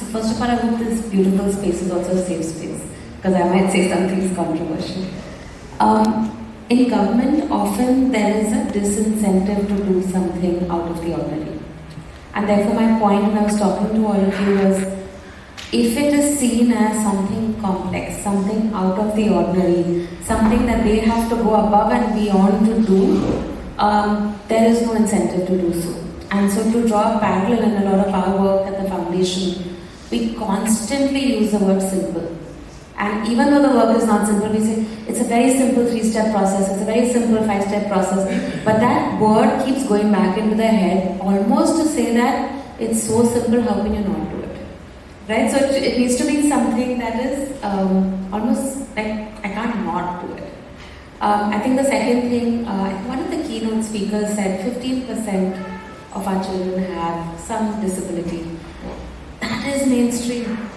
So first of all, I hope this beautiful space is also a safe space, because I might say something controversial. In government, often there is a disincentive to do something out of the ordinary. And therefore my point when I was talking to all of you was, if it is seen as something complex, something out of the ordinary, something that they have to go above and beyond to do, there is no incentive to do so. And so to draw a parallel in a lot of our work at the foundation, we constantly use the word simple. And even though the work is not simple, we say it's a very simple 3-step process, it's a very simple 5-step process. But that word keeps going back into their head, almost to say that it's so simple, how can you not do it? Right? So it needs to be something that is almost like, I can't not do it. I think the second thing, one of the keynote speakers said 15% of our children have some disability. That is mainstream.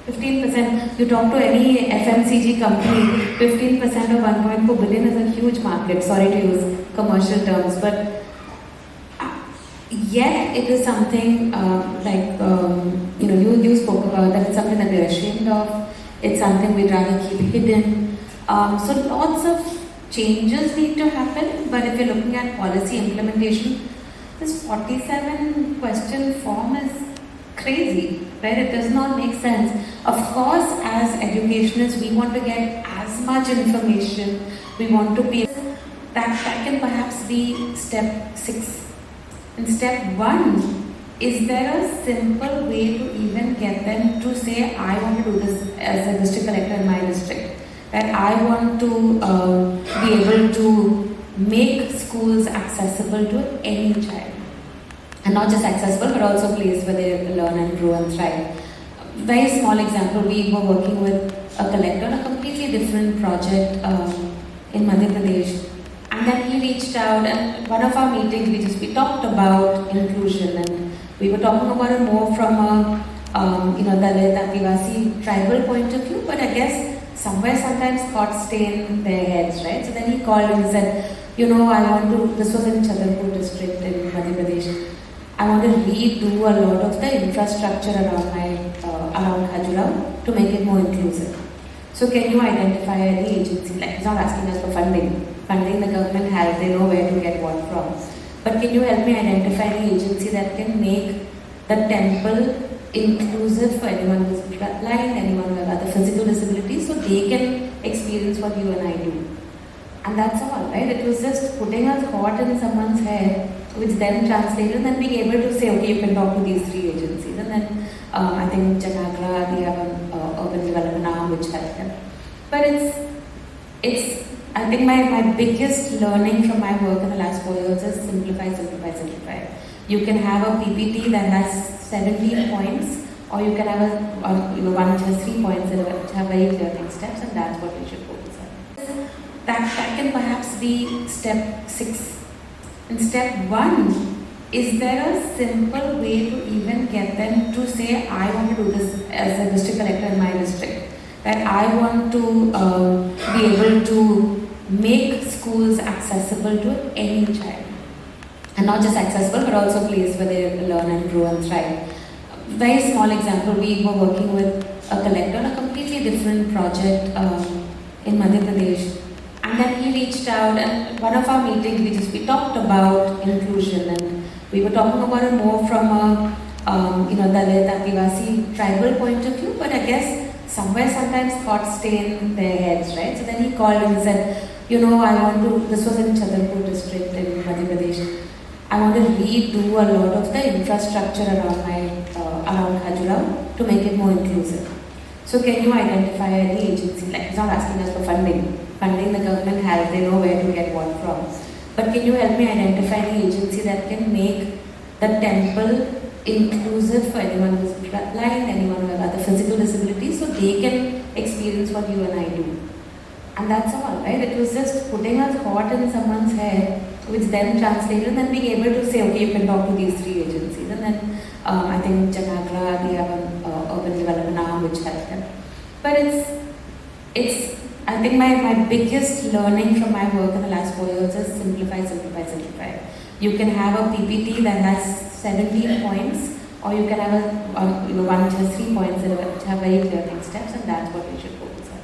15%, you talk to any FMCG company, 15% of 1.4 billion is a huge market. Sorry to use commercial terms, but yet it is something you spoke about, that it's something that we're ashamed of, it's something we'd rather keep hidden. So lots of changes need to happen, but if you're looking at policy implementation, this 47 question form is crazy, right? It does not make sense. Of course, as educationists, we want to get as much information, we want to be, that can perhaps be step 6. In step 1, is there a simple way to even get them to say, I want to do this as a district collector in my district? That I want to be able to make schools accessible to any child. And not just accessible, but also a place where they learn and grow and thrive. Very small example, we were working with a collector on a completely different project in Madhya Pradesh. And then he reached out, and one of our meetings, we talked about inclusion, and we were talking about it more from a Dalit, Adivasi, tribal point of view, but I guess sometimes thoughts stay in their heads, right? So then he called and he said, this was in Chhatarpur district in Madhya Pradesh. I want to redo a lot of the infrastructure around Khajuraho to make it more inclusive. So can you identify any agency? Like, he's not asking us for funding. Funding the government has, they know where to get what from. But can you help me identify any agency that can make the temple inclusive for anyone who's blind, anyone with other physical disabilities, so they can experience what you and I do? And that's all, right? It was just putting a thought in someone's head, which then translated, and then being able to say, okay, you can talk to these 3 agencies. And then I think Janagra, they have an urban development arm which helps them. But it's I think my biggest learning from my work in the last 4 years is simplify. You can have a PPT that has 17 points, or you can have one which has 3 points which have very clear next steps, and that's what we should focus on. That can perhaps be step 6. In step 1, is there a simple way to even get them to say, I want to do this as a district collector in my district? That I want to be able to make schools accessible to any child. And not just accessible, but also a place where they learn and grow and thrive. Very small example, we were working with a collector on a completely different project in Madhya Pradesh. And then he reached out, and one of our meetings, we talked about inclusion, and we were talking about it more from a Dalit, Adivasi, tribal point of view, but I guess sometimes thoughts stay in their heads, right? So then he called and he said, this was in Chhatarpur district in Madhya Pradesh. I want to redo a lot of the infrastructure around Khajuraho to make it more inclusive. So can you identify any agency? Like, he's not asking us for funding. Funding the government has, they know where to get what from. But can you help me identify any agency that can make the temple inclusive for anyone who's blind, anyone with other physical disabilities, so they can experience what you and I do? And that's all, right? It was just putting a thought in someone's head, which then translated, and then being able to say, okay, you can talk to these 3 agencies. And then I think Janagra, they have an urban development arm which helps them. But it's I think my biggest learning from my work in the last 4 years is simplify. You can have a PPT that has 17 points, or you can have one which has 3 points which have very clear next steps, and that's what we should focus on.